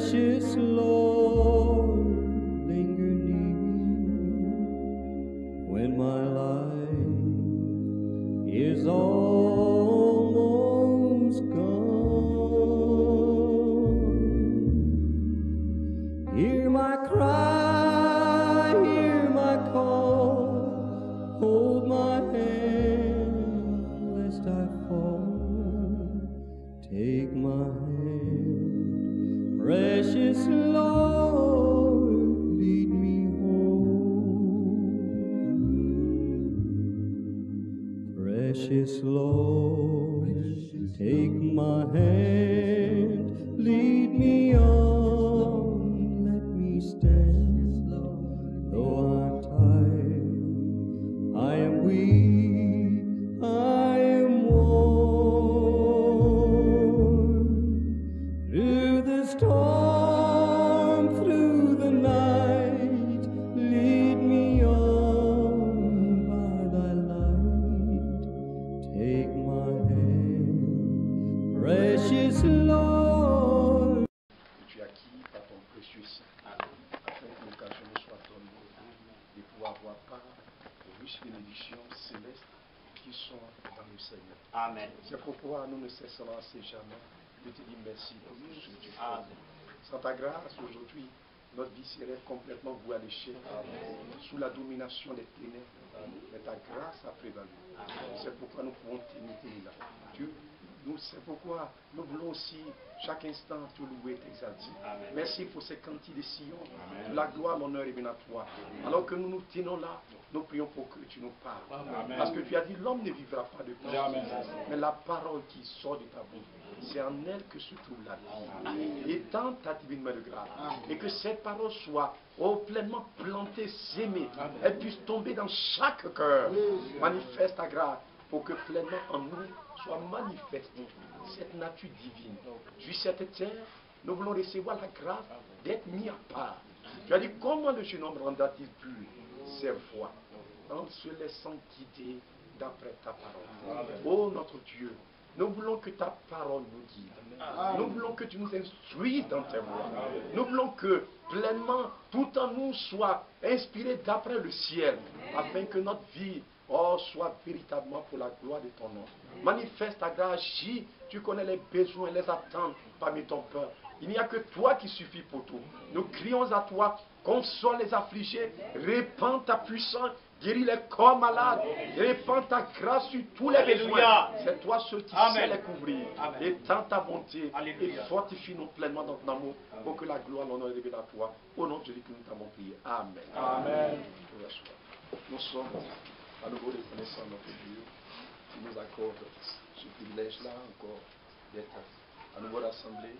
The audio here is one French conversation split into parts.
Precious Lord, linger near when my life is almost gone. Hear my cry, hear my call, hold my hand lest I fall. Take my hand, precious Lord, lead me home. Precious Lord, take my hand, lead me on, let me stand. Though I'm tired, I am weak, I am worn. Through the storm, through the night, lead me on by thy light. Take my hand, precious Lord. Tu as acquis par ton précieux sang, afin que l'occasion nous soit donnée de pouvoir avoir part aux riches bénédictions célestes qui sont dans le Seigneur. Amen. C'est pourquoi nous ne cesserons assez jamais de te dire merci pour tout ce que tu fais. Amen. Sans ta grâce, aujourd'hui, notre vie serait complètement vouée à l'échec, sous la domination des ténèbres. Mais ta grâce a prévalu. C'est pourquoi nous pouvons t'imiter là. C'est pourquoi nous voulons aussi chaque instant te louer et t'exalter. Merci pour ces cantiques de Sion. La gloire, l'honneur est bien à toi. Alors que nous nous tenons là, nous prions pour que tu nous parles. Parce que tu as dit l'homme ne vivra pas de pain, mais la parole qui sort de ta bouche, c'est en elle que se trouve la vie. Et tant ta divine main de grâce, et que cette parole soit pleinement plantée, sémée, elle puisse tomber dans chaque cœur. Manifeste ta grâce pour que pleinement en nous soit manifestée cette nature divine. Sur cette terre, nous voulons recevoir la grâce d'être mis à part. Tu as dit, comment le jeune homme rendra-t-il pur ses voies en se laissant guider d'après ta parole. Oh notre Dieu, nous voulons que ta parole nous guide. Nous voulons que tu nous instruises dans tes voies. Nous voulons que pleinement tout en nous soit inspiré d'après le ciel, afin que notre vie soit véritablement pour la gloire de ton nom. Manifeste ta grâce, agis. Tu connais les besoins, les attentes parmi ton peuple. Il n'y a que toi qui suffit pour tout. Nous crions à toi, console les affligés, répands ta puissance, guéris les corps malades, répands ta grâce sur tous les besoins. C'est toi seul qui sais les couvrir. Étends ta bonté et fortifie-nous pleinement dans ton amour pour que la gloire, l'honneur est à toi. Au nom de Jésus que nous t'avons prié. Amen. Amen. Nous sommes à nouveau reconnaissants notre Dieu qui nous accorde ce privilège-là encore d'être à nouveau rassemblés.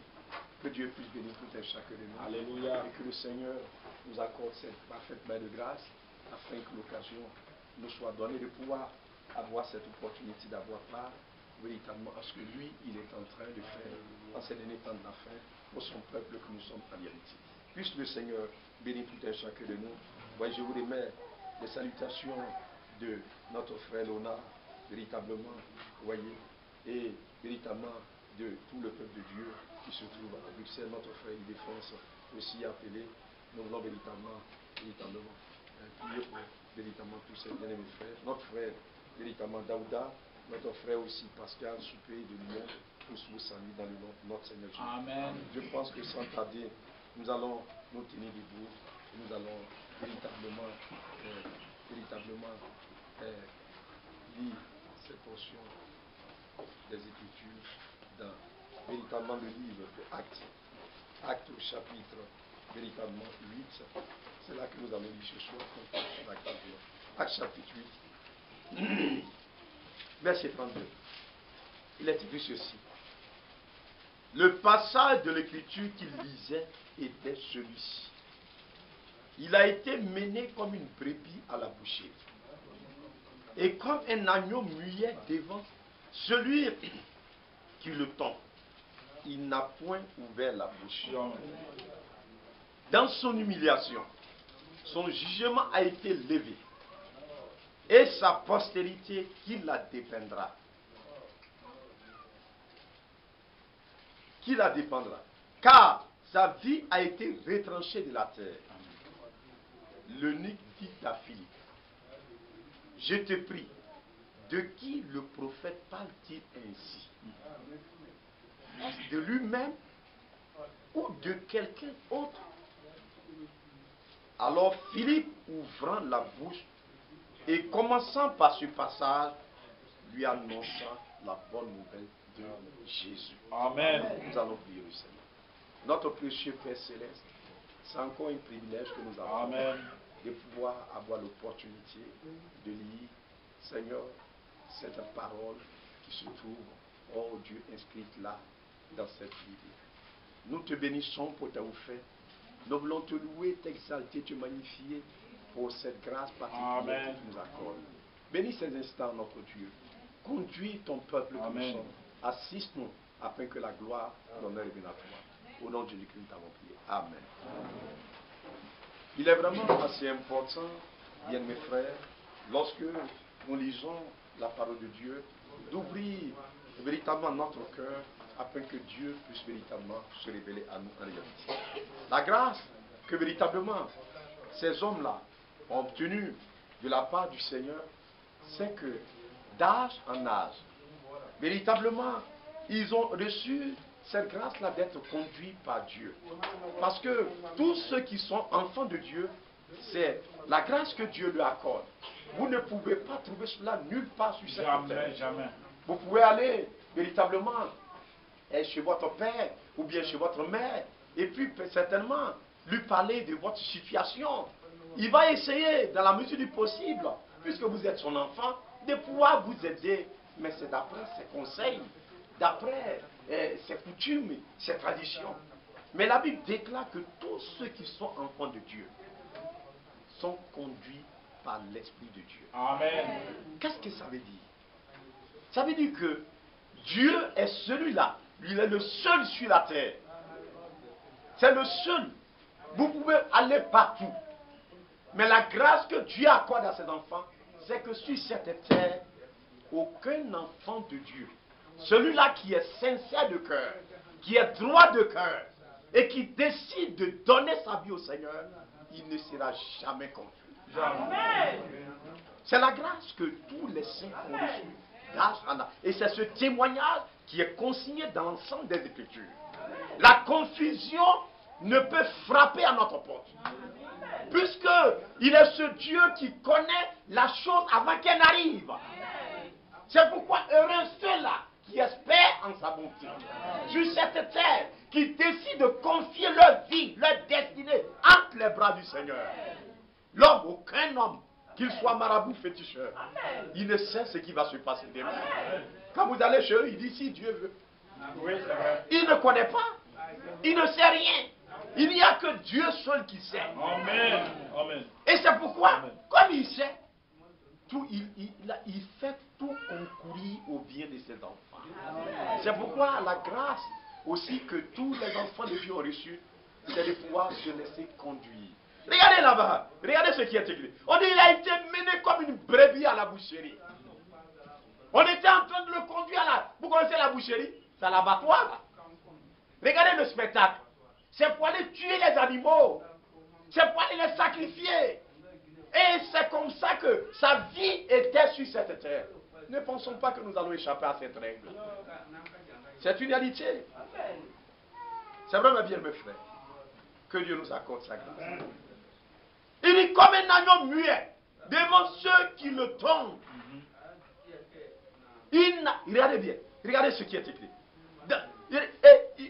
Que Dieu puisse bénir tout un chacun de nous. Alléluia. Et que le Seigneur nous accorde cette parfaite main de grâce afin que l'occasion nous soit donnée de pouvoir avoir cette opportunité d'avoir part véritablement à ce que lui, il est en train de faire en ces derniers temps de la fin pour son peuple que nous sommes en vérité. Puisse le Seigneur bénir tout un chacun de nous. Voyez, je vous remets les salutations de notre frère Léonard, véritablement, voyez, et véritablement de tout le peuple de Dieu qui se trouve à Bruxelles, notre frère Ile-de-France aussi appelé. Nous voulons véritablement prier pour véritablement tous ces bien-aimés frères. Notre frère, véritablement Daouda, notre frère aussi Pascal Soupé de Lyon, tous vous saluent dans le nom de notre Seigneur Jésus. Amen. Je pense que sans tarder, nous allons nous tenir debout et nous allons véritablement lire cette portion des Écritures dans véritablement le livre de Actes. Actes au chapitre véritablement 8. C'est là que nous allons lire ce soir. Actes chapitre 8. Verset 32. Il est écrit ceci. Le passage de l'écriture qu'il lisait était celui-ci. Il a été mené comme une brebis à la boucherie. Et comme un agneau muet devant celui qui le tend, il n'a point ouvert la bouche. Dans son humiliation, son jugement a été levé. Et sa postérité qui la dépendra. Qui la dépendra. Car sa vie a été retranchée de la terre. L'eunuque dit à Philippe, je te prie, de qui le prophète parle-t-il ainsi? Est-ce de lui-même ou de quelqu'un autre? Alors Philippe, ouvrant la bouche et commençant par ce passage, lui annonça la bonne nouvelle de Jésus. Amen. Nous allons prier le Seigneur. Notre précieux Père Céleste, c'est encore un privilège que nous avons. Amen. De pouvoir avoir l'opportunité de lire, Seigneur, cette parole qui se trouve, oh Dieu, inscrite là, dans cette Bible. Nous te bénissons pour ta offert. Nous voulons te louer, t'exalter, te magnifier pour cette grâce particulière Amen. que tu nous accordes. Bénis ces instants, notre Dieu. Conduis ton peuple que nous Amen. sommes. Assiste-nous afin que la gloire, l'honneur et bien à toi. Au nom de Jésus-Christ, nous t'avons prié. Amen. Il est vraiment assez important, bien mes frères, lorsque nous lisons la parole de Dieu, d'ouvrir véritablement notre cœur afin que Dieu puisse véritablement se révéler à nous en réalité. La grâce que véritablement ces hommes-là ont obtenue de la part du Seigneur, c'est que d'âge en âge, véritablement, ils ont reçu cette grâce-là d'être conduits par Dieu. Parce que tous ceux qui sont enfants de Dieu, c'est la grâce que Dieu leur accorde. Vous ne pouvez pas trouver cela nulle part sur cette terre. Jamais, jamais. Vous pouvez aller véritablement chez votre père ou bien chez votre mère et puis certainement lui parler de votre situation. Il va essayer, dans la mesure du possible, puisque vous êtes son enfant, de pouvoir vous aider. Mais c'est d'après ses conseils, d'après ses coutumes, ses traditions. Mais la Bible déclare que tous ceux qui sont enfants de Dieu sont conduits par l'Esprit de Dieu. Amen. Qu'est-ce que ça veut dire? Ça veut dire que Dieu est celui-là. Il est le seul sur la terre. C'est le seul. Vous pouvez aller partout. Mais la grâce que Dieu accorde à ses enfants, c'est que sur cette terre, aucun enfant de Dieu, celui-là qui est sincère de cœur, qui est droit de cœur, et qui décide de donner sa vie au Seigneur, il ne sera jamais confus. C'est la grâce que tous les saints ont reçue. Et c'est ce témoignage qui est consigné dans l'ensemble des Écritures. La confusion ne peut frapper à notre porte. Puisque il est ce Dieu qui connaît la chose avant qu'elle n'arrive. C'est pourquoi heureux ceux-là qui espèrent en sa bonté. Sur cette terre, qui décident de confier leur vie, leur destinée entre les bras du Seigneur. L'homme, aucun homme, qu'il soit marabout, féticheur, il ne sait ce qui va se passer demain. Quand vous allez chez eux, il dit si Dieu veut. Oui, c'est vrai. Il ne connaît pas. Il ne sait rien. Il n'y a que Dieu seul qui sait. Amen. Amen. Et c'est pourquoi, Amen. comme il sait, il fait tout concourir au bien de ses enfants. C'est pourquoi la grâce aussi que tous les enfants de Dieu ont reçu, c'est de pouvoir se laisser conduire. Regardez là-bas, regardez ce qui est écrit. On dit il a été mené comme une brebis à la boucherie. On était en train de le conduire à la... Vous connaissez la boucherie? C'est l'abattoir. Regardez le spectacle. C'est pour aller tuer les animaux. C'est pour aller les sacrifier. Et c'est comme ça que sa vie était sur cette terre. Ne pensons pas que nous allons échapper à cette règle. C'est une réalité. C'est vraiment bien, mes frères, que Dieu nous accorde sa grâce. Il est comme un agneau muet devant ceux qui le tombent. Regardez bien, regardez ce qui est écrit.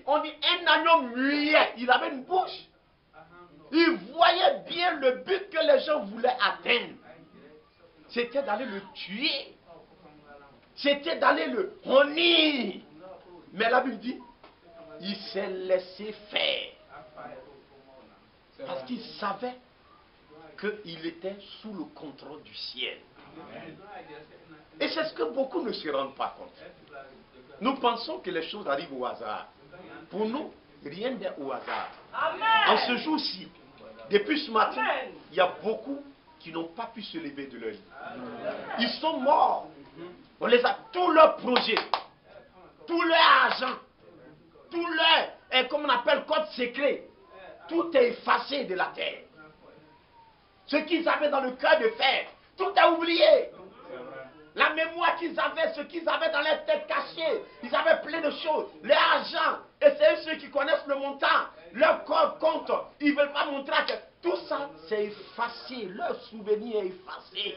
On dit un agneau muet, il avait une bouche. Il voyait bien le but que les gens voulaient atteindre. C'était d'aller le tuer. C'était d'aller le honir. Mais la Bible dit, il s'est laissé faire. Parce qu'il savait qu'il était sous le contrôle du ciel. Et c'est ce que beaucoup ne se rendent pas compte. Nous pensons que les choses arrivent au hasard. Pour nous, rien n'est au hasard. En ce jour-ci, depuis ce matin, il y a beaucoup qui n'ont pas pu se lever de leur lit. Ils sont morts. On les a, tous leurs projets, tout leur argent, tout leur comme on appelle, code secret. Tout est effacé de la terre. Ce qu'ils avaient dans le cœur de faire, tout est oublié. La mémoire qu'ils avaient, ce qu'ils avaient dans leur tête cachée, ils avaient plein de choses. L'argent, et c'est eux ceux qui connaissent le montant, leur compte, ils ne veulent pas montrer que tout ça, c'est effacé. Leur souvenir est effacé.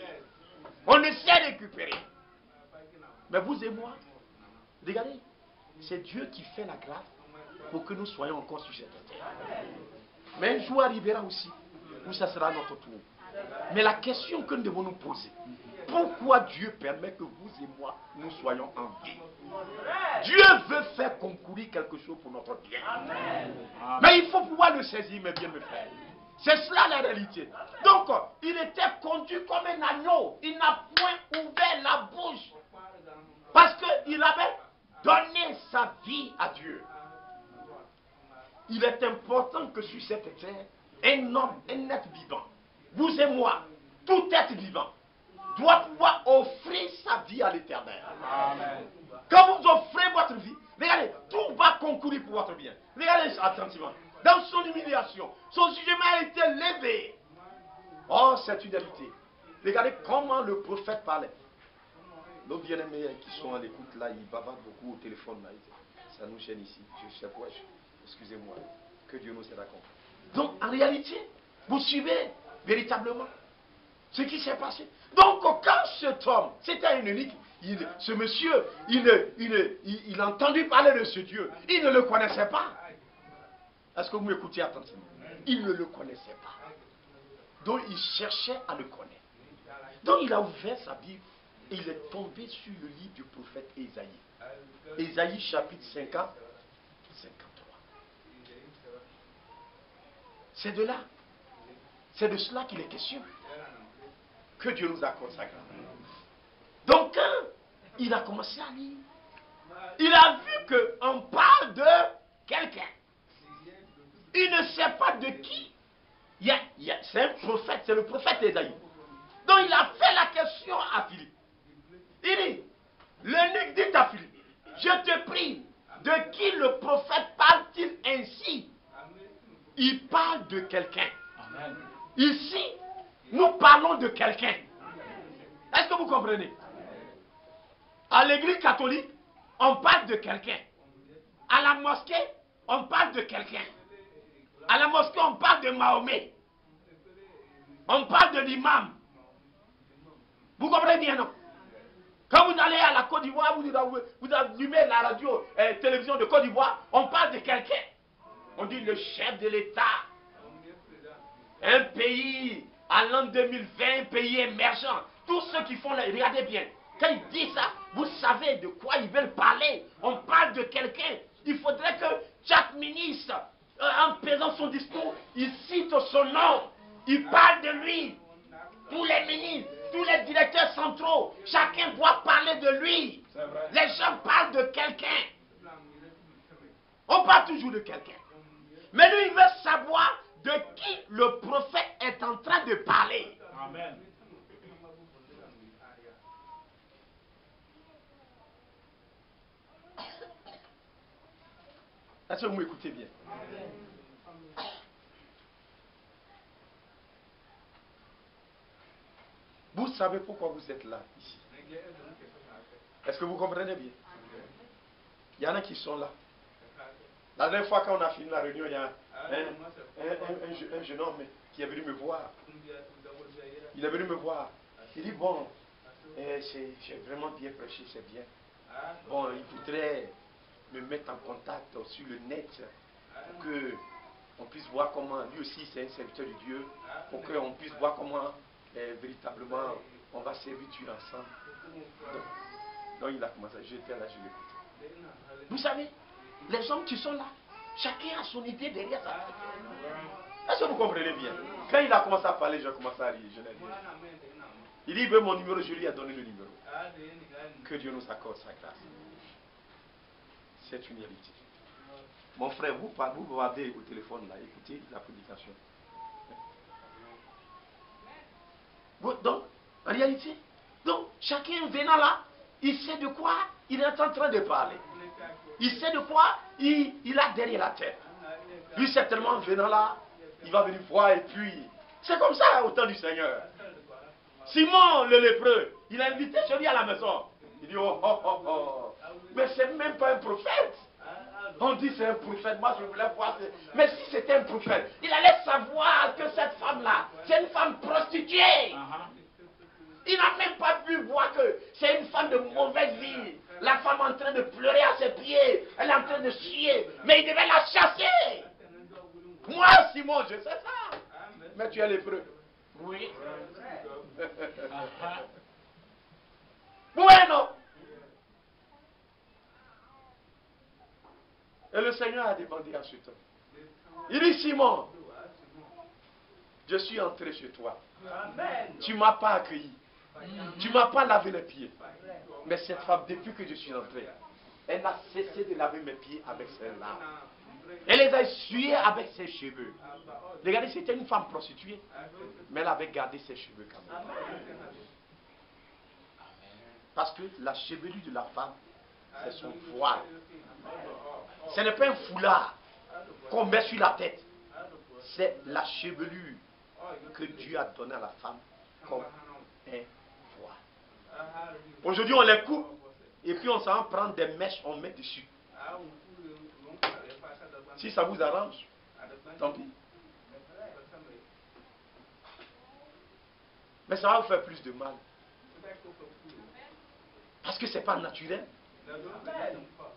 On ne sait récupérer. Mais vous et moi, regardez, c'est Dieu qui fait la grâce pour que nous soyons encore sur cette terre. Mais un jour arrivera aussi où ça sera notre tour. Mais la question que nous devons nous poser, pourquoi Dieu permet que vous et moi, nous soyons en vie? Dieu veut faire concourir quelque chose pour notre bien. Mais il faut pouvoir le saisir, mes bien me faire. C'est cela la réalité. Donc, il était conduit comme un agneau. Il n'a point ouvert la bouche. Parce qu'il avait donné sa vie à Dieu. Il est important que sur cette terre, un homme, un être vivant, vous et moi, tout être vivant, doit pouvoir offrir sa vie à l'Éternel. Quand vous offrez votre vie, regardez, tout va concourir pour votre bien. Regardez attentivement. Dans son humiliation, son jugement a été levé. Oh, c'est une réalité. Regardez comment le prophète parlait. Nos bien-aimés qui sont à l'écoute là, ils bavardent beaucoup au téléphone là. Ça nous gêne ici. Je sais pas, excusez-moi. Que Dieu nous aide à comprendre. Donc, en réalité, vous suivez véritablement ce qui s'est passé. Donc, quand cet homme, c'était un unique, ce monsieur, il a entendu parler de ce Dieu. Il ne le connaissait pas. Est-ce que vous m'écoutez attentivement? Il ne le connaissait pas. Donc, il cherchait à le connaître. Donc, il a ouvert sa Bible et il est tombé sur le livre du prophète Ésaïe. Ésaïe chapitre 50, 53. C'est de là. C'est de cela qu'il est question. Que Dieu nous accorde sa grâce. Donc, quand il a commencé à lire, il a vu qu'on parle de quelqu'un. Il ne sait pas de qui. C'est un prophète, c'est le prophète Ésaïe. Donc, il a fait la question à Philippe. Il dit, l'eunuque dit à Philippe, je te prie, de qui le prophète parle-t-il ainsi? Il parle de quelqu'un. Ici, nous parlons de quelqu'un. Est-ce que vous comprenez? À l'église catholique, on parle de quelqu'un. À la mosquée, on parle de quelqu'un. À la mosquée, on parle de Mahomet. On parle de l'imam. Vous comprenez bien, non? Quand vous allez à la Côte d'Ivoire, vous allumez la radio, télévision de Côte d'Ivoire, on parle de quelqu'un. On dit le chef de l'État. Un pays en l'an 2020, un pays émergent. Tous ceux qui font, regardez bien. Quand ils disent ça, vous savez de quoi ils veulent parler. On parle de quelqu'un. Il faudrait que chaque ministre, en faisant son discours, il cite son nom. Il parle de lui. Tous les ministres, tous les directeurs centraux, chacun doit parler de lui. Les gens parlent de quelqu'un. On parle toujours de quelqu'un. Mais lui, il veut savoir de qui le prophète est en train de parler. Amen. Est-ce que vous m'écoutez bien? Vous savez pourquoi vous êtes là, ici. Est-ce que vous comprenez bien? Il y en a qui sont là. La dernière fois quand on a fini la réunion, il y a un jeune homme qui est venu me voir. Il est venu me voir. Il dit, bon, j'ai vraiment bien prêché, c'est bien. Bon, il voudrait me mettre en contact sur le net pour qu'on puisse voir comment, lui aussi c'est un serviteur de Dieu, pour qu'on puisse voir comment véritablement on va servir Dieu ensemble. Donc il a commencé, j'étais là, je l'écoute. Vous savez, les hommes qui sont là, chacun a son idée derrière ça. Est-ce que vous comprenez bien? Quand il a commencé à parler, j'ai commencé à rire. Je l'ai dit. Il dit, il veut mon numéro, je lui ai donné le numéro. Que Dieu nous accorde sa grâce. C'est une réalité. Mon frère, vous parlez au téléphone là, écoutez la prédication. Donc, en réalité, donc, chacun venant là, il sait de quoi il est en train de parler. Il sait de quoi il a derrière la tête. Lui, certainement, venant là, il va venir voir et puis... C'est comme ça au temps du Seigneur. Simon, le lépreux, il a invité chez lui à la maison. Il dit, oh, oh, oh, oh. Mais c'est même pas un prophète. On dit c'est un prophète, moi je voulais voir. Mais si c'était un prophète, il allait savoir que cette femme-là, c'est une femme prostituée. Il n'a même pas pu voir que c'est une femme de mauvaise vie. La femme en train de pleurer à ses pieds, elle est en train de chier, mais il devait la chasser. Moi, Simon, je sais ça. Mais tu es lépreux. Oui. Bueno. Et le Seigneur a demandé à cet homme. Il dit, Simon, je suis entré chez toi. Tu ne m'as pas accueilli. Tu ne m'as pas lavé les pieds. Mais cette femme, depuis que je suis entré, elle n'a cessé de laver mes pieds avec ses larmes. Elle les a essuyés avec ses cheveux. Regardez, c'était une femme prostituée, mais elle avait gardé ses cheveux quand même. Parce que la chevelure de la femme, c'est son voile. Ce n'est pas un foulard qu'on met sur la tête. C'est la chevelure que Dieu a donnée à la femme comme un voile. Aujourd'hui, on les coupe et puis on s'en prend des mèches, on met dessus. Si ça vous arrange, tant pis. Mais ça va vous faire plus de mal. Parce que ce n'est pas naturel.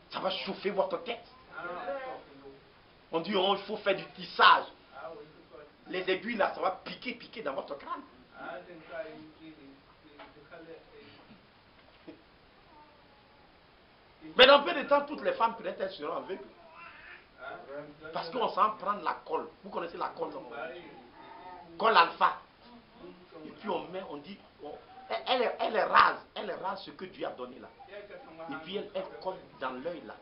Ça va chauffer votre tête. On dit, oh, il faut faire du tissage. Les aiguilles là, ça va piquer dans votre crâne. Mais dans peu de temps, toutes les femmes, peut-être, elles seront aveugles. Parce qu'on s'en prend la colle. Vous connaissez la colle, non? Colle alpha. Et puis on met, on dit, elle rase ce que Dieu a donné là. Et puis elle colle dans l'œil là.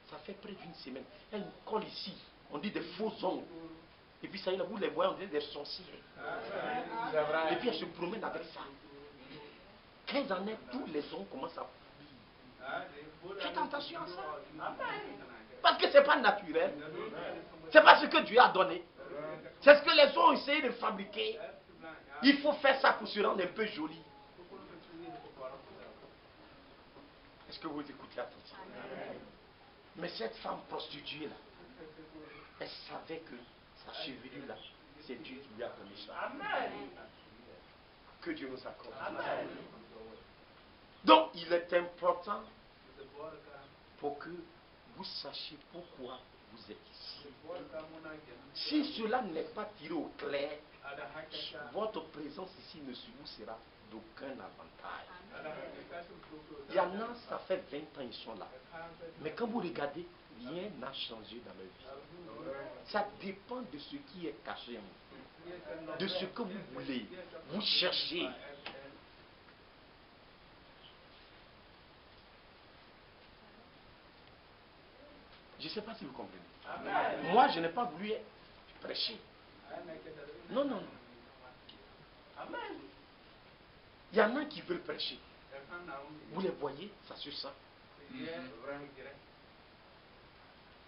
Ça fait près d'une semaine. Elle colle ici. On dit des faux ongles. Et puis ça y est, vous les voyez, on dit des sorciers. Et puis elle se promène avec ça. Quand ils en est, tous les ongles commencent à fuir. Faites attention à ça. Parce que ce n'est pas naturel. Ce n'est pas ce que Dieu a donné. C'est ce que les gens ont essayé de fabriquer. Il faut faire ça pour se rendre un peu joli. Est-ce que vous écoutez attentivement? Mais cette femme prostituée là, elle savait que sa chevelure là, c'est Dieu qui lui a donné ça. Que Dieu nous accorde. Donc il est important pour que vous sachiez pourquoi vous êtes ici. Si cela n'est pas tiré au clair, votre présence ici ne vous sera d'aucun avantage. Il y en a, ça fait 20 ans ils sont là. Mais quand vous regardez, rien n'a changé dans leur vie. Ça dépend de ce qui est caché en vous. De ce que vous voulez. Vous cherchez. Je ne sais pas si vous comprenez. Moi, je n'ai pas voulu prêcher. Non, non, non. Il y en a qui veulent prêcher. Vous les voyez, ça se sent.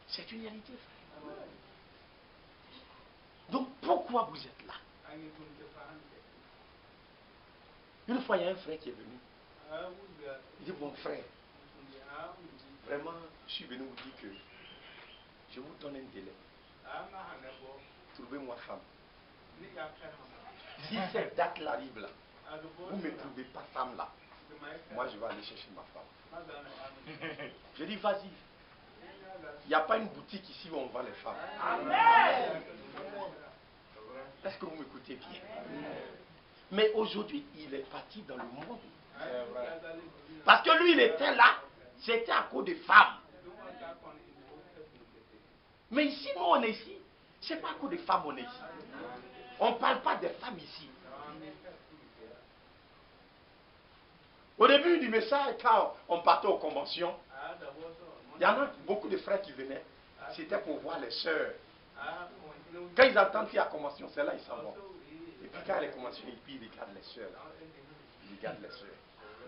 C'est une réalité. Donc, pourquoi vous êtes là? Une fois, il y a un frère qui est venu. Il dit, mon frère, vraiment, je suis venu vous dire que je vous donne un délai. Trouvez-moi femme. Si cette date-là arrive là, vous ne me trouvez pas femme là, moi je vais aller chercher ma femme. Je dis, vas-y. Il n'y a pas une boutique ici où on vend les femmes. Est-ce que vous m'écoutez bien? Mais aujourd'hui, il est parti dans le monde. Parce que lui, il était là, c'était à cause des femmes. Mais ici, nous, on est ici. Ce n'est pas à cause des femmes, on est ici. On ne parle pas des femmes ici. Au début du message, quand on partait aux conventions, il y en a beaucoup de frères qui venaient. C'était pour voir les sœurs. Quand ils entendent qu'il y a convention, c'est là ils s'en vont. Et puis quand il y a les conventions, ils regardent les sœurs. Ils regardent les sœurs.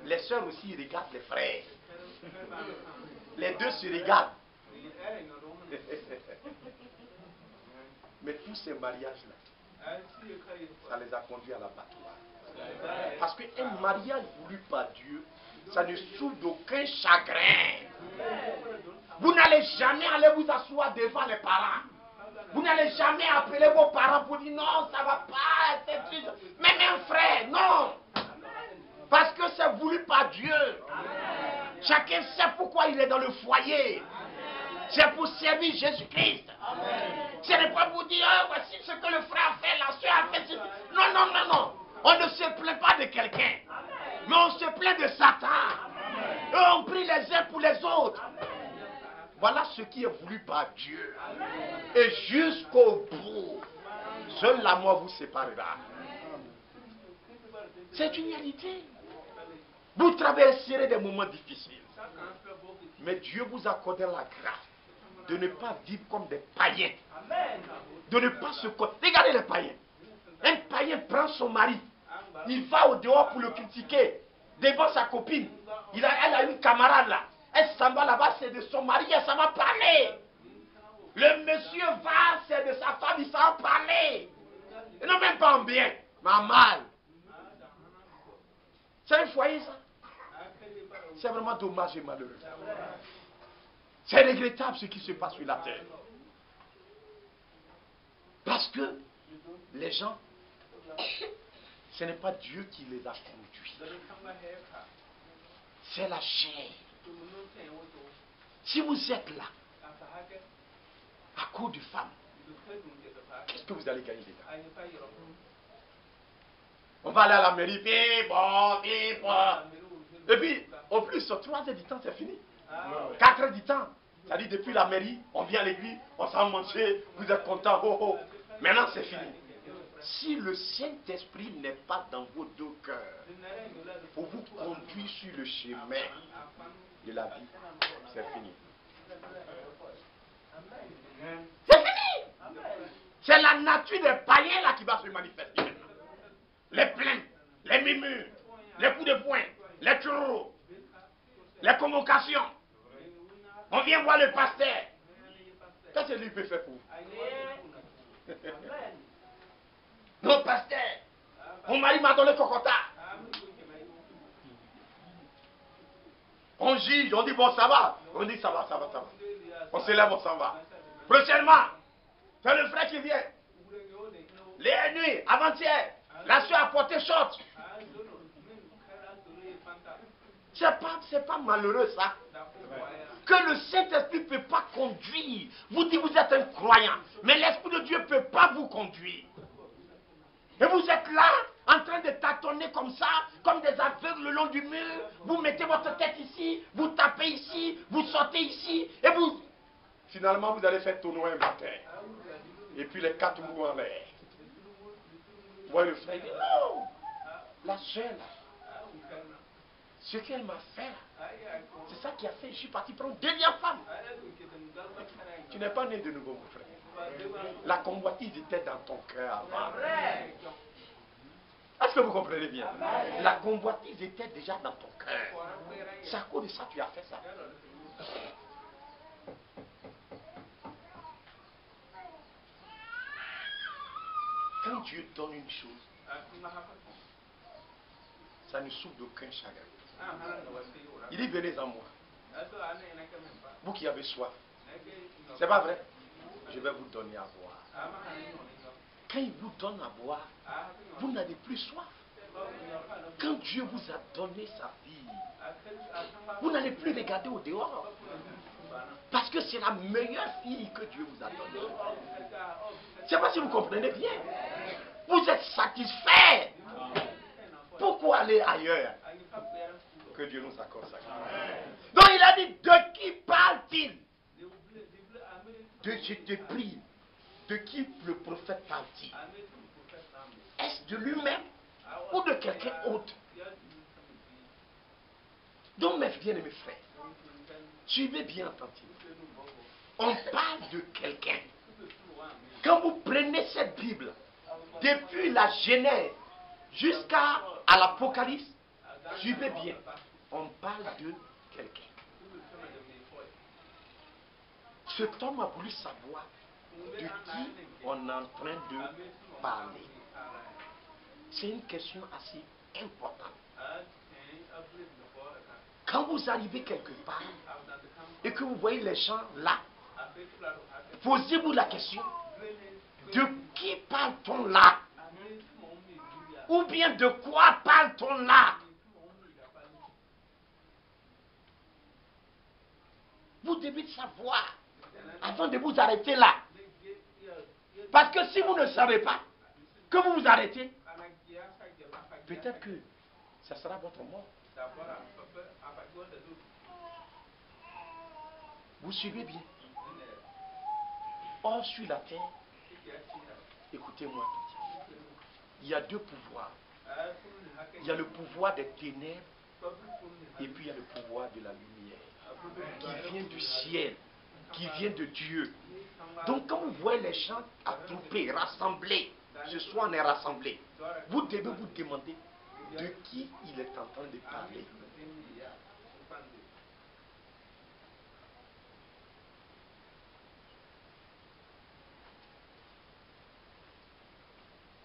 Les sœurs aussi, ils regardent les frères. Les deux se regardent. Mais tous ces mariages-là, ça les a conduits à l'abattoir. Parce qu'un mariage voulu par Dieu, ça ne souffre d'aucun chagrin. Vous n'allez jamais aller vous asseoir devant les parents. Vous n'allez jamais appeler vos parents pour dire non, ça ne va pas, c'est triste. Même un frère, non. Parce que c'est voulu par Dieu. Chacun sait pourquoi il est dans le foyer. C'est pour servir Jésus-Christ. Ce n'est pas pour dire, oh, voici ce que le frère a fait, la soeur a fait. Non, non, non, non. On ne se plaint pas de quelqu'un. Mais on se plaint de Satan. Et on prie les uns pour les autres. Voilà ce qui est voulu par Dieu. Et jusqu'au bout, seul la mort vous séparera. C'est une réalité. Vous traverserez des moments difficiles. Mais Dieu vous accorde la grâce de ne pas vivre comme des païens. De ne pas se... Regardez les païens. Un païen prend son mari. Il va au dehors pour le critiquer. Devant sa copine. Elle a une camarade là. Elle s'en va là-bas, c'est de son mari, elle s'en va parler. Le monsieur va, c'est de sa femme, il s'en va parler. Et non, même pas en bien, mais en mal. C'est un foyer, ça. C'est vraiment dommage et malheureux. C'est regrettable ce qui se passe sur la terre. Parce que les gens, ce n'est pas Dieu qui les a conduits. C'est la chair. Si vous êtes là, à cause de femmes, qu'est-ce que vous allez gagner déjà? On va aller à la mairie, et puis, au plus, sur 3 heures du temps, c'est fini. 4 heures du temps, c'est-à-dire depuis la mairie, on vient à l'église, on s'en manger, vous êtes content, oh, oh. Maintenant, c'est fini. Si le Saint-Esprit n'est pas dans vos deux cœurs, pour vous conduire sur le chemin de la vie, c'est fini. C'est fini. C'est la nature des païens là qui va se manifester. Les plaintes, les murmures, les coups de poing, les tours, les convocations. On vient voir le pasteur. Qu'est-ce que lui peut faire pour vous? Non, pasteur, mon mari m'a donné cocotta. On juge, on dit bon, ça va. On dit ça va, ça va, ça va. On se lève, on s'en va. Prochainement, c'est le frère qui vient. Les nuits, avant-hier, la soeur a porté short. C'est pas malheureux ça. Que le Saint-Esprit ne peut pas conduire. Vous dites vous êtes un croyant, mais l'Esprit de Dieu ne peut pas vous conduire. Et vous êtes là, en train de tâtonner comme ça, comme des aveugles le long du mur. Vous mettez votre tête ici, vous tapez ici, vous sautez ici, et vous... Finalement, vous allez faire tournoyer un matin. Et puis les 4 mots en l'air. Vous voyez le frère, il dit non. La soeur, ce qu'elle m'a fait, c'est ça qui a fait, je suis parti prendre une dernière femme. Tu n'es pas né de nouveau, mon frère. La convoitise était dans ton cœur avant. Est-ce que vous comprenez bien? La convoitise était déjà dans ton cœur. C'est à cause de ça que tu as fait ça. Quand Dieu donne une chose, ça ne souffre d'aucun chagrin. Il dit venez en moi. Vous qui avez soif. C'est pas vrai? Je vais vous donner à boire. Quand il vous donne à boire, vous n'avez plus soif. Quand Dieu vous a donné sa fille, vous n'allez plus regarder au dehors. Parce que c'est la meilleure fille que Dieu vous a donnée. Je ne sais pas si vous comprenez bien. Vous êtes satisfait. Pourquoi aller ailleurs? Que Dieu nous accorde ça. Donc il a dit, de qui parle-t-il? Je te prie, de qui le prophète parle-t-il? Est-ce de lui-même ou de quelqu'un autre? Donc mes bien-aimés frères, suivez bien attentivement. On parle de quelqu'un. Quand vous prenez cette Bible, depuis la Genèse jusqu'à l'Apocalypse, suivez bien. On parle de quelqu'un. cet homme a voulu savoir de qui on est en train de parler. C'est une question assez importante. Quand vous arrivez quelque part et que vous voyez les gens là, posez-vous la question, de qui parle-t-on là? Ou bien de quoi parle-t-on là? Vous devez savoir avant de vous arrêter là. Parce que si vous ne savez pas que vous vous arrêtez, peut-être que ça sera votre mort. Vous suivez bien. Or, sur la terre, écoutez-moi, il y a deux pouvoirs. Il y a le pouvoir des ténèbres et puis il y a le pouvoir de la lumière qui vient du ciel, qui vient de Dieu. Donc quand vous voyez les gens attroupés, rassemblés, ce soir on est rassemblés, vous devez vous demander de qui il est en train de parler.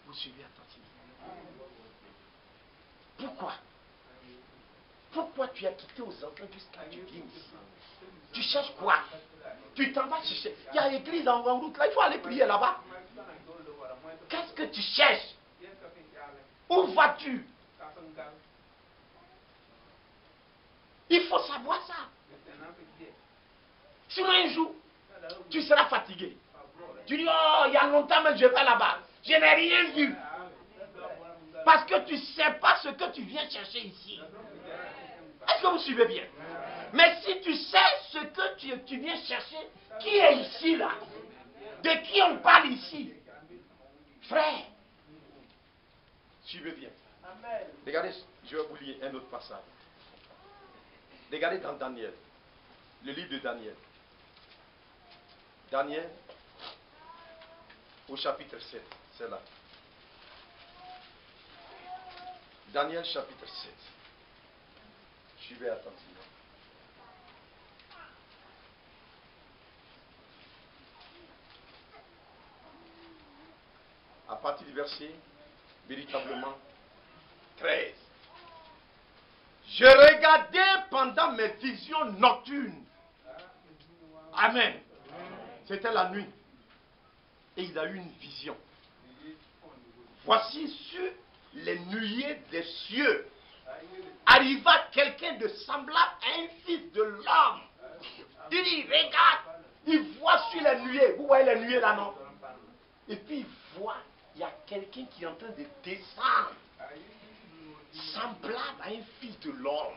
Vous suivez attentivement. Pourquoi? Pourquoi tu as quitté aux enfants jusqu'à tu viens ici? Tu cherches quoi? Tu t'en vas chercher. Il y a l'église en route là, il faut aller prier là-bas. Qu'est-ce que tu cherches? Où vas-tu? Il faut savoir ça. Sinon un jour, tu seras fatigué. Tu dis, oh, il y a longtemps mais je vais là-bas. Je n'ai rien vu. Parce que tu ne sais pas ce que tu viens chercher ici. Est-ce que vous suivez bien? Mais si tu sais ce que tu viens chercher, qui est ici là? De qui on parle ici? Frère, suivez bien. Regardez, je vais vous lire un autre passage. Regardez dans Daniel, le livre de Daniel. Daniel, au chapitre 7, c'est là. Daniel chapitre 7. Suivez attentivement. À partir du verset, véritablement, 13. Je regardais pendant mes visions nocturnes. Amen. C'était la nuit. Et il a eu une vision. Voici sur les nuées des cieux arriva quelqu'un de semblable à un fils de l'homme. Il dit, regarde, il voit sur les nuées. Vous voyez les nuées là, non? Et puis il voit, il y a quelqu'un qui est en train de descendre, semblable à un fils de l'homme.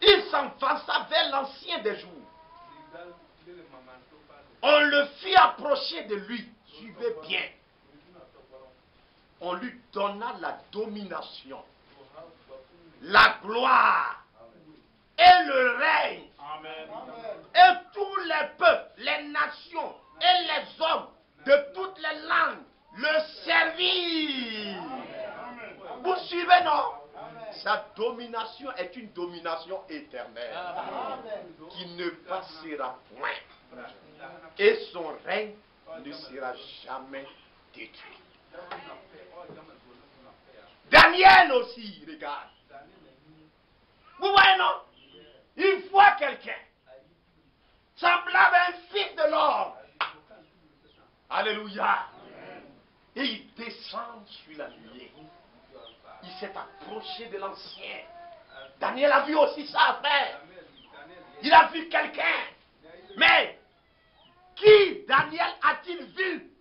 Il s'enfonça vers l'ancien des jours. On le fit approcher de lui. Suivez bien. On lui donna la domination, la gloire et le règne. Amen. Et tous les peuples, les nations et les hommes de toutes les langues le servirent. Vous suivez, non? Sa domination est une domination éternelle qui ne passera point. Et son règne ne sera jamais détruit. Daniel aussi, regarde. Vous voyez, non? Il voit quelqu'un semblable à un fils de l'homme. Alléluia. Et il descend sur la nuée. Il s'est approché de l'ancien. Daniel a vu aussi ça, frère. Il a vu quelqu'un. Mais qui, Daniel, a-t-il vu?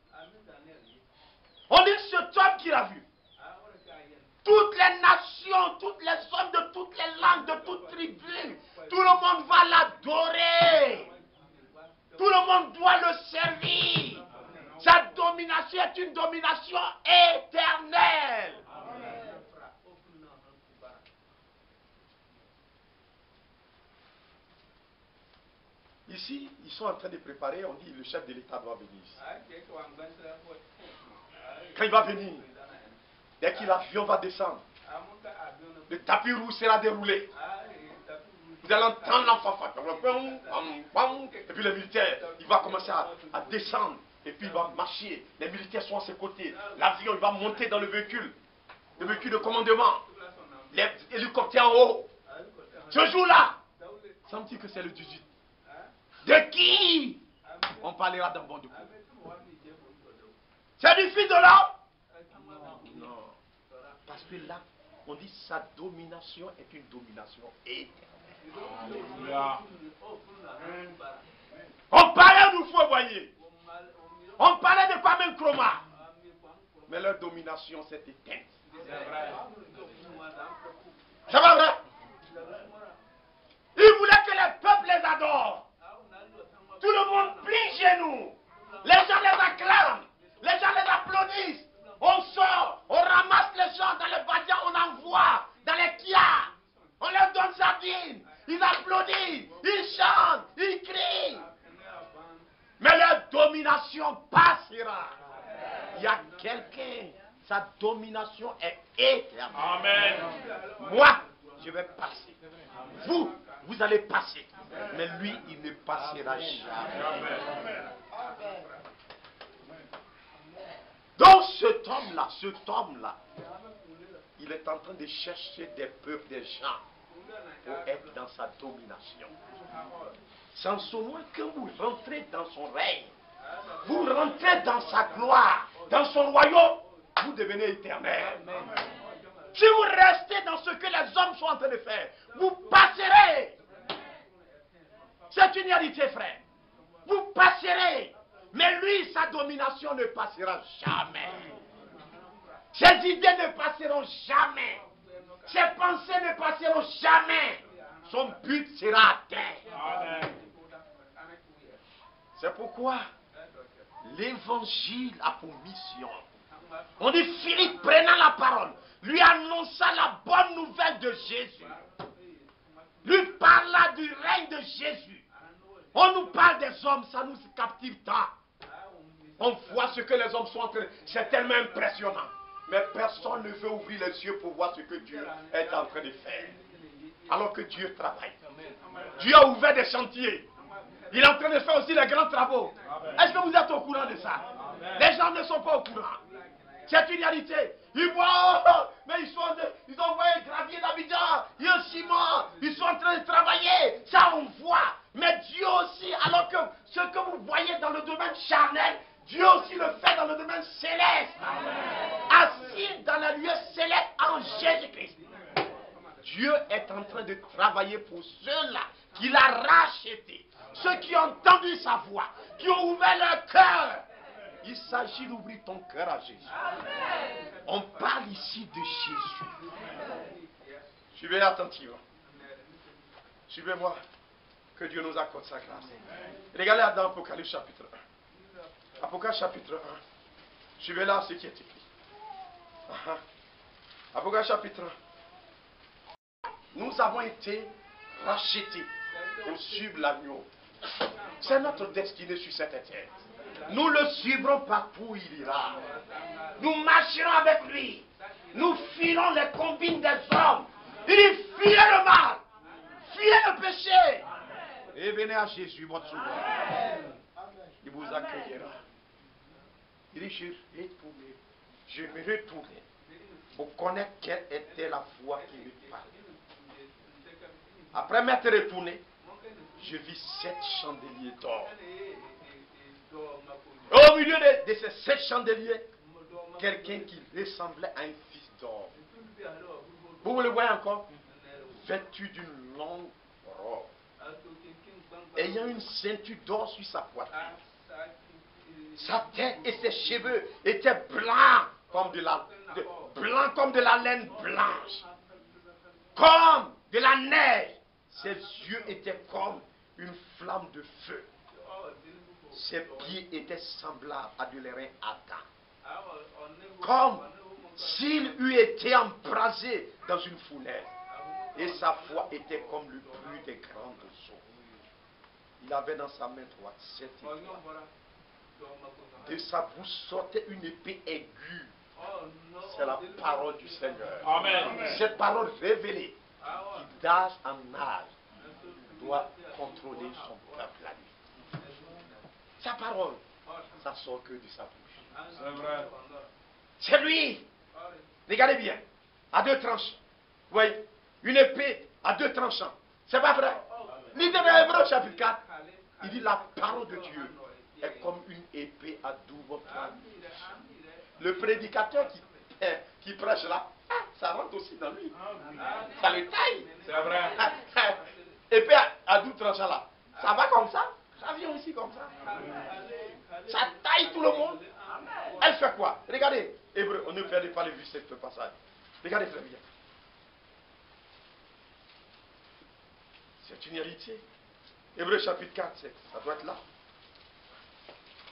On dit cet homme qu'il a vu. Toutes les nations, tous les hommes de toutes les langues, de toutes tribus, tout le monde va l'adorer. Tout le monde doit le servir. Sa domination est une domination éternelle. Ici, ils sont en train de préparer, on dit le chef de l'État doit venir. Quand il va venir, dès que l'avion va descendre, le tapis rouge sera déroulé. Vous allez entendre l'enfant faire. Et puis le militaire, il va commencer à descendre. Et puis il va marcher. Les militaires sont à ses côtés. L'avion, il va monter dans le véhicule. Le véhicule de commandement. Les hélicoptères en haut. Ce jour-là, sens-tu que c'est le 18? De qui on parlera d'un bon de coup? C'est du fils de l'homme? Non. Parce que là, on dit sa domination est une domination éternelle. On parlait de fou, voyez. On parlait de Kwame Nkrumah. Mais leur domination s'est éteinte. C'est pas vrai? Ils voulaient que les peuples les adorent. Tout le monde plie genoux. Les gens les acclament. Les gens les applaudissent. On sort, on ramasse les gens dans les badias, on envoie dans les kias. On leur donne sardines. Ils applaudissent, ils chantent, ils crient. Mais leur domination passera. Il y a quelqu'un, sa domination est éternelle. Amen. Moi, je vais passer. Vous allez passer. Mais lui, il ne passera jamais. Donc cet homme-là, il est en train de chercher des peuples, des gens, pour être dans sa domination. Sans ce moment, quand vous rentrez dans son règne, vous rentrez dans sa gloire, dans son royaume, vous devenez éternel. Si vous restez dans ce que les hommes sont en train de faire, vous passerez. C'est une réalité, frère. Vous passerez. Mais lui, sa domination ne passera jamais. Ses idées ne passeront jamais. Ses pensées ne passeront jamais. Son but sera atteint. C'est pourquoi l'évangile a pour mission. On dit Philippe prenant la parole, lui annonça la bonne nouvelle de Jésus. Lui parla du règne de Jésus. On nous parle des hommes, ça nous captive tant. On voit ce que les hommes sont en train de... C'est tellement impressionnant. Mais personne ne veut ouvrir les yeux pour voir ce que Dieu est en train de faire. Alors que Dieu travaille. Dieu a ouvert des chantiers. Il est en train de faire aussi les grands travaux. Est-ce que vous êtes au courant de ça? Les gens ne sont pas au courant. C'est une réalité. Ils voient, oh, mais ils ont envoyé gravier d'Abidjan, il y a un ciment, ils sont en train de travailler. Ça on voit. Mais Dieu aussi, alors que ce que vous voyez dans le domaine charnel, Dieu aussi le fait dans le domaine céleste. Assis dans la lueur céleste en Jésus-Christ. Dieu est en train de travailler pour ceux-là qu'il a rachetés. Ceux qui ont entendu sa voix, qui ont ouvert leur cœur. Il s'agit d'ouvrir ton cœur à Jésus. On parle ici de Jésus. Suivez attentivement. Suivez-moi. Que Dieu nous accorde sa grâce. Regardez dans Apocalypse chapitre 1. Apocalypse chapitre 1. Suivez là ce qui est écrit. Apocalypse chapitre 1. Nous avons été rachetés pour suivre l'agneau. C'est notre destinée sur cette terre. Nous le suivrons partout où il ira. Nous marcherons avec lui. Nous fuirons les combines des hommes. Il dit, fuyez le mal. Fuyez le péché. Et venez à Jésus, votre sauveur. Il vous accueillera. Il dit, je vais retourner pour connaître quelle était la foi qui me parlait. Après m'être retourné, je vis 7 chandeliers d'or. Au milieu de ces 7 chandeliers, quelqu'un qui ressemblait à un fils d'or. Vous le voyez encore? Vêtu d'une longue robe. Ayant une ceinture d'or sur sa poitrine. Sa tête et ses cheveux étaient blancs comme de la laine blanche. Comme de la neige. Ses yeux étaient comme une flamme de feu. Ses pieds étaient semblables à de l'airain ardent. Comme s'il eût été embrasé dans une fournaise. Et sa voix était comme le bruit des grandes eaux. Il avait dans sa main droite 7 étoiles. De sa bouche sortait une épée aiguë. C'est la parole du Seigneur. Amen. Cette parole révélée, qui d'âge en âge, doit contrôler son peuple à lui. Sa parole, ça sort que de sa bouche. C'est vrai. C'est lui. Regardez bien. À deux tranchants. Vous voyez, une épée à deux tranchants. C'est pas vrai. Lisez dans Hébreux chapitre 4. Il dit la parole de Dieu est comme une épée à double tranchant. Le prédicateur qui prêche là, ça rentre aussi dans lui. Ça le taille. C'est vrai. Épée à double tranchant là. Ça va comme ça. Ça vient aussi comme ça. Ça taille tout le monde. Elle fait quoi? Regardez, Hébreu, on ne perdait pas les vues ce passage. Regardez très bien. C'est une héritier. Hébreu chapitre 4, ça doit être là.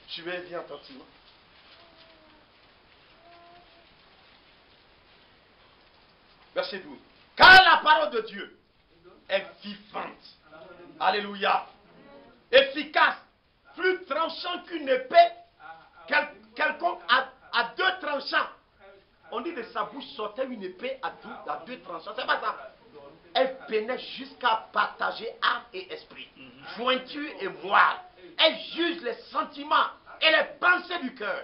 Suivez bien attentivement. Verset 12. Car la parole de Dieu est vivante. Alléluia. Efficace. Plus tranchant qu'une épée. Quelconque à deux tranchants. On dit de sa bouche sortait une épée à deux tranchants. C'est pas ça. Elle pénètre jusqu'à partager âme et esprit, jointure et moelle. Elle juge les sentiments et les pensées du cœur.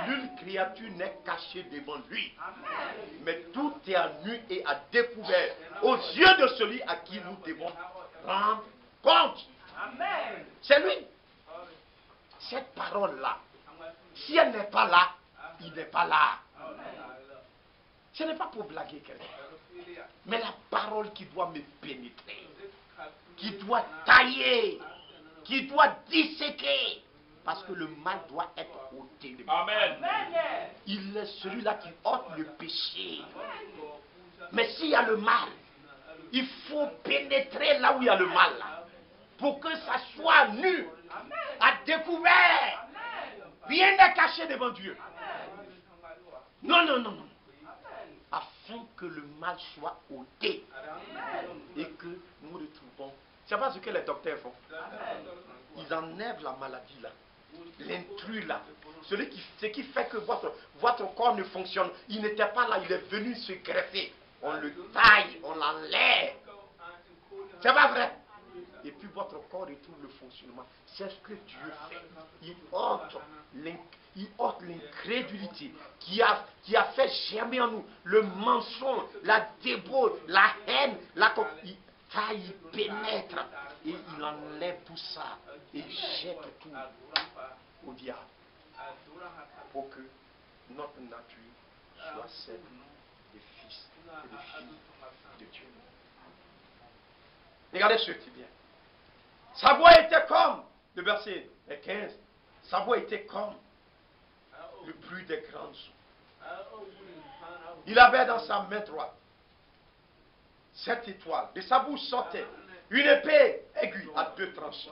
Nulle créature n'est cachée devant lui. Mais tout est à nu et à découvert aux yeux de celui à qui nous devons rendre compte. C'est lui. Cette parole-là, si elle n'est pas là, il n'est pas là. Ce n'est pas pour blaguer quelqu'un. Mais la parole qui doit me pénétrer, qui doit tailler, qui doit disséquer, parce que le mal doit être ôté. Amen. Il est celui-là qui ôte le péché. Mais s'il y a le mal, il faut pénétrer là où il y a le mal, pour que ça soit nu, à découvert. Rien n'est caché devant Dieu. Non, non, non, non. Afin que le mal soit ôté et que nous retrouvons. C'est pas ce que les docteurs font. Ils enlèvent la maladie là, l'intrus là, ce qui fait que votre corps ne fonctionne. Il n'était pas là, il est venu se greffer. On le taille, on l'enlève. C'est pas vrai. Et puis votre corps retrouve le fonctionnement. C'est ce que Dieu fait. Il ôte l'incrédulité qui a fait germer en nous le mensonge, la débauche, la haine, il pénètre et il enlève tout ça et il jette tout au diable pour que notre nature soit celle des fils et des filles de Dieu. Regardez ce qui vient. Sa voix était comme, le verset 15, sa voix était comme le bruit des grandes eaux. Il avait dans sa main droite 7 étoiles. De sa bouche sortait une épée aiguë à 2 tranchants.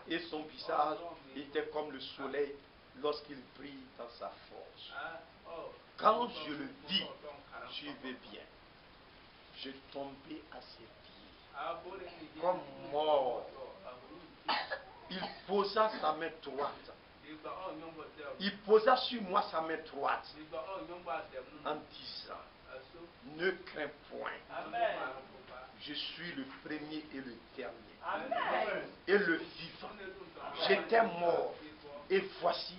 Et son visage était comme le soleil lorsqu'il brille dans sa force. Quand je le vis, suivez bien, je tombais à ses pieds comme mort. Il posa sa main droite. Il posa sur moi sa main droite en disant, ne crains point. Je suis le premier et le dernier. Et le vivant. J'étais mort. Et voici,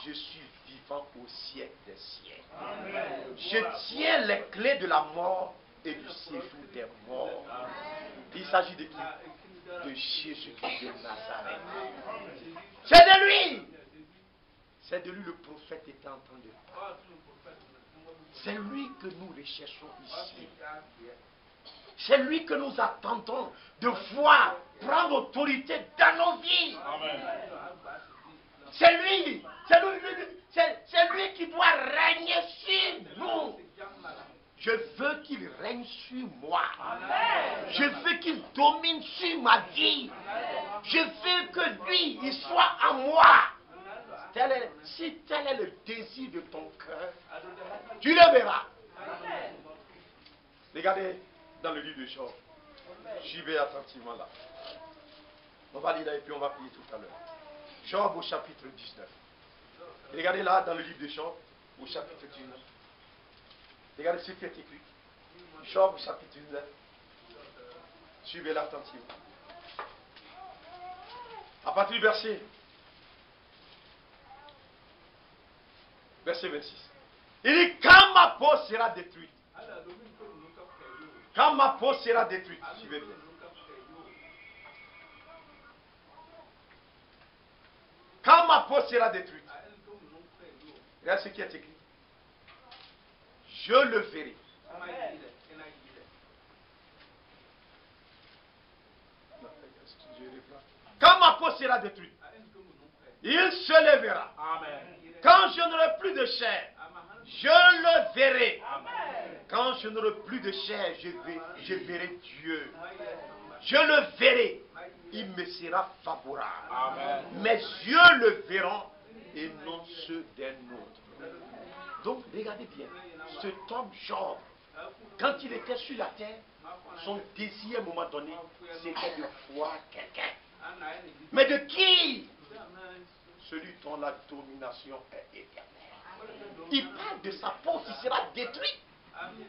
je suis vivant au siècle des siècles. Je tiens les clés de la mort et du séjour des morts. Il s'agit de qui? De Jésus-Christ de Nazareth. C'est de lui. C'est de lui le prophète était en train de parler. C'est lui que nous recherchons ici. C'est lui que nous attendons de voir prendre autorité dans nos vies. C'est lui. C'est lui qui doit régner sur nous. Je veux qu'il règne sur moi. Je veux qu'il domine sur ma vie. Je veux que lui, il soit en moi. Si tel est le désir de ton cœur, tu le verras. Regardez dans le livre de Job. J'y vais attentivement là. On va lire là et puis on va prier tout à l'heure. Job au chapitre 19. Regardez là dans le livre de Job au chapitre 19. Regardez ce qui est écrit. Job chapitre 19. Suivez-la attentivement. À partir du verset 26. Il dit, quand ma peau sera détruite, quand ma peau sera détruite, suivez bien. Quand ma peau sera détruite, regarde ce qui est écrit. Je le verrai. Quand ma peau sera détruite, il se lèvera. Quand je n'aurai plus de chair, je le verrai. Quand je n'aurai plus de chair, je verrai Dieu. Je le verrai. Il me sera favorable. Mes yeux le verront et non ceux d'un autre. Donc, regardez bien. Cet homme Job, quand il était sur la terre, son désir à un moment donné, c'était de voir quelqu'un. Mais de qui? Celui dont la domination est éternelle. Il parle de sa peau qui sera détruite.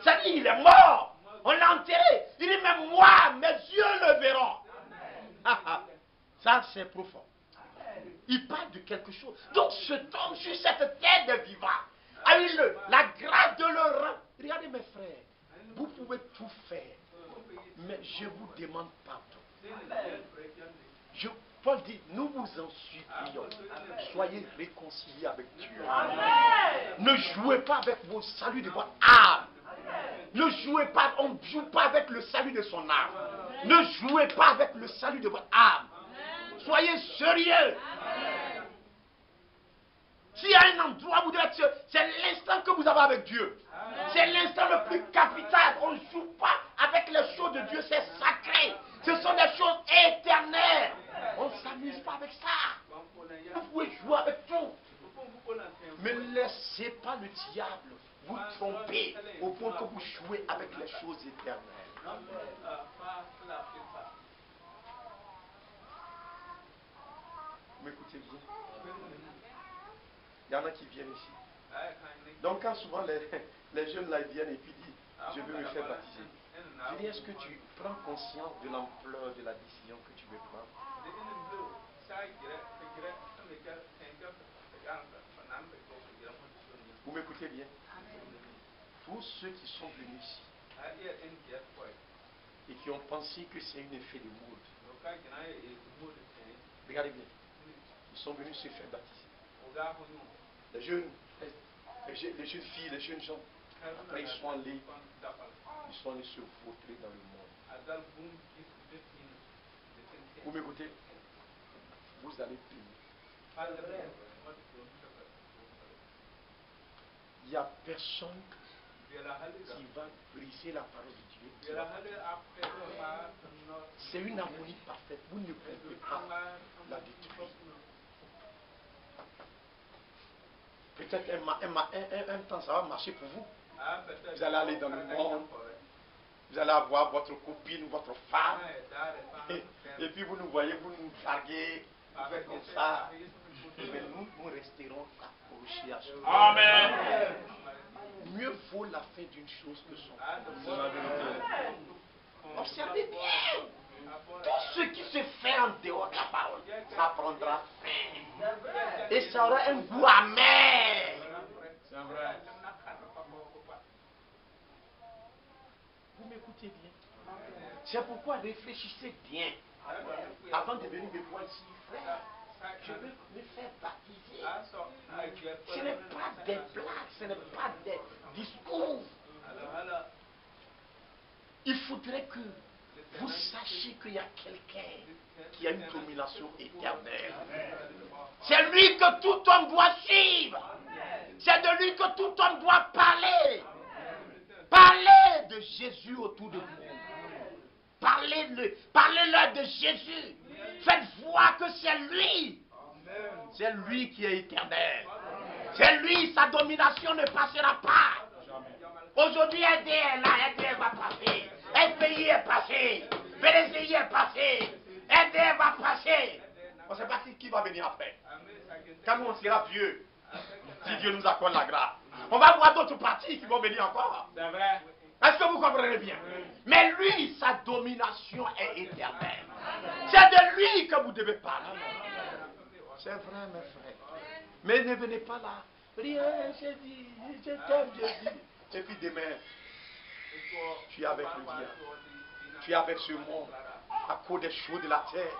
Ça dit, il est mort. On l'a enterré. Il dit, même moi, mes yeux le verront. Ça, c'est profond. Il parle de quelque chose. Donc, cet homme sur cette terre de vivants a eu la grâce de le rendre. Regardez mes frères, vous pouvez tout faire, mais je vous demande pardon. Paul dit, nous vous en supplions, soyez réconciliés avec Dieu. Ne jouez pas avec vos saluts de votre âme. Ne jouez pas, on ne joue pas avec le salut de son âme. Ne jouez pas avec le salut de votre âme. Soyez sérieux. S'il y a un endroit où vous devez être sérieux, c'est l'instant que vous avez avec Dieu. C'est l'instant le plus capital. On ne joue pas avec les choses de Dieu, c'est sacré. Ce sont des choses éternelles. On ne s'amuse pas avec ça. Vous pouvez jouer avec tout. Mais ne laissez pas le diable vous tromper au point que vous jouez avec les choses éternelles. Vous m'écoutez bien? Il y en a qui viennent ici. Donc quand souvent les jeunes là viennent et puis disent, je veux me faire baptiser. Je dis, est-ce que tu prends conscience de l'ampleur de la décision que tu veux prendre? Vous m'écoutez bien? Tous ceux qui sont venus ici et qui ont pensé que c'est un effet de mode, regardez bien, ils sont venus se faire baptiser. Les jeunes filles, les jeunes gens, après ils sont allés se vautrer dans le monde. Vous m'écoutez? Vous allez payer. Il n'y a personne qui va briser la parole de Dieu. C'est une harmonie parfaite. Vous ne pouvez pas la détruire. Peut-être un temps ça va marcher pour vous. Vous allez aller dans le monde. Vous allez avoir votre copine, votre femme. Et puis vous nous voyez, vous nous draguez. Vous faites comme ça. Mais nous resterons accrochés à ce moment. Amen. Mieux vaut la fin d'une chose que son fin. Observez bien. Tout ce qui se fait en dehors de la parole, ça prendra fin. Et ça aura un goût amer. C'est vrai. Vous m'écoutez bien? C'est pourquoi réfléchissez bien avant de venir me voir ici, frère. Je veux me faire baptiser. Ce n'est pas des blagues, ce n'est pas des discours. Il faudrait que vous sachiez qu'il y a quelqu'un qui a une domination éternelle. C'est lui que tout homme doit suivre. C'est de lui que tout homme doit parler. Parlez de Jésus autour de vous. Parlez-leur de Jésus. Faites voir que c'est lui. C'est lui qui est éternel. C'est lui, sa domination ne passera pas. Aujourd'hui, AD est là, AD va passer. FPI est passé. PDCI est passé. AD va passer. On ne sait pas qui va venir après. Quand nous on sera vieux, si Dieu nous accorde la grâce, on va voir d'autres partis qui vont venir encore. C'est vrai. Est-ce que vous comprenez bien? Mais lui, sa domination est éternelle. C'est de lui que vous devez parler. C'est vrai, mes frères. Mais ne venez pas là. Rien, j'ai dit, je t'aime, j'ai dit. Et puis demain, tu es avec le diable. Tu es avec ce monde. À cause des choses de la terre.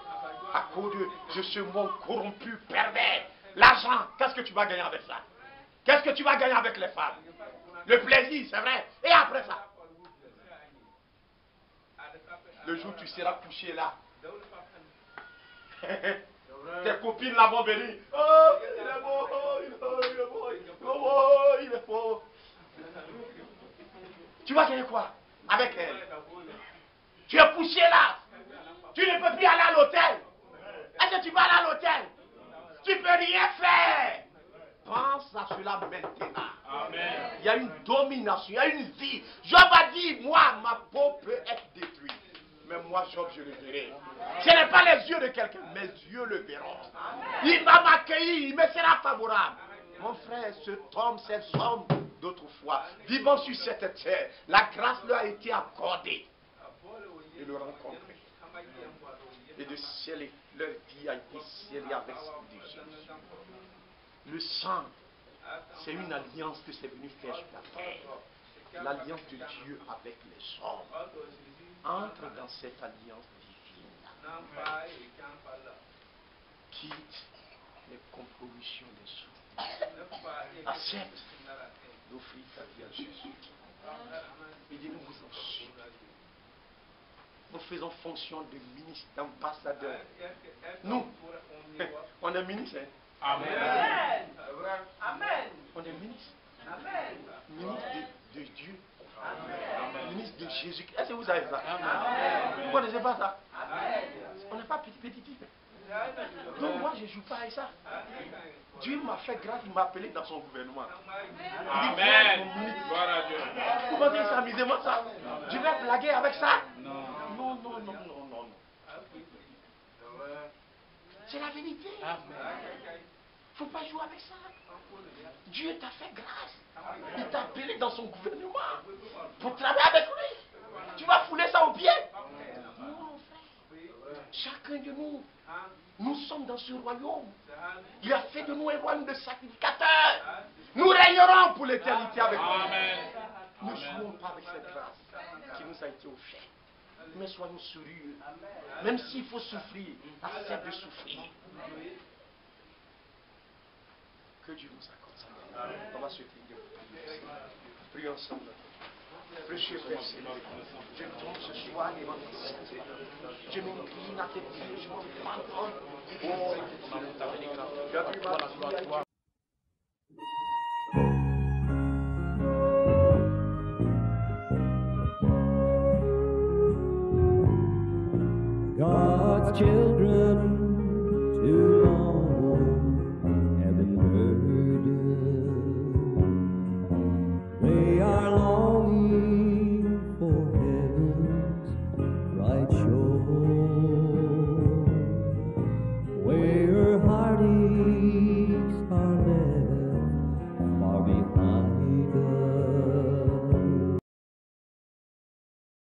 À cause de ce monde corrompu, pervers. L'argent, qu'est-ce que tu vas gagner avec ça? Qu'est-ce que tu vas gagner avec les femmes? Le plaisir, c'est vrai. Et après ça? Le jour où tu seras couché là. Tes copines là vont venir. Oh, il est beau, oh, il est beau, il est beau, oh, il est beau. Tu vas gagner quoi avec elle? Tu es couché là. Tu ne peux plus aller à l'hôtel. Est-ce que tu vas aller à l'hôtel? Tu ne peux rien faire. Pense à cela maintenant. Amen. Il y a une domination, il y a une vie. Job a dit, moi, ma peau peut être détruite. Mais moi, Job, je le verrai. Ce n'est pas les yeux de quelqu'un, mes yeux le verront. Il va m'accueillir, il me sera favorable. Mon frère, cet homme, ces hommes d'autrefois, vivant sur cette terre, la grâce leur a été accordée de le rencontrer. Et de sceller, leur vie a été scellée avec ce de Jésus. Le sang, c'est une alliance que c'est venu faire sur la terre. L'alliance de Dieu avec les hommes. Entre dans cette alliance divine. Quitte les compromissions des hommes. Accepte d'offrir ta vie à Jésus. Il dit, nous vous en supplions. Nous faisons fonction de ministre, d'ambassadeur. Nous, on est ministre. Hein? Amen. Amen. On est ministre. Amen. Ministre de Dieu. Amen. Ministre de Jésus. Est-ce que vous savez ça? Amen. Vous ne connaissez pas ça? Amen. On n'est pas petit. Donc moi je ne joue pas avec ça. Dieu m'a fait grâce, il m'a appelé dans son gouvernement. Amen. Vous pensez que c'est amusement ça? Je vais blaguer avec ça? Non. C'est la vérité. Il ne faut pas jouer avec ça. Dieu t'a fait grâce. Il t'a appelé dans son gouvernement pour travailler avec lui. Tu vas fouler ça au pied? Non, mon frère. Chacun de nous, nous sommes dans ce royaume. Il a fait de nous un royaume de sacrificateurs. Nous régnerons pour l'éternité avec lui. Ne jouons pas avec cette grâce qui nous a été offerte. Mais soyons sérieux. Même s'il faut souffrir, accepte de souffrir. Que Dieu nous accorde ça. On va se tenir. Prions ensemble. Précieux Père, je tombe ce soir devant tes saints. Je m'incline à tes pieds, je me pardonne. Oh, tu as vu ma vie. God's children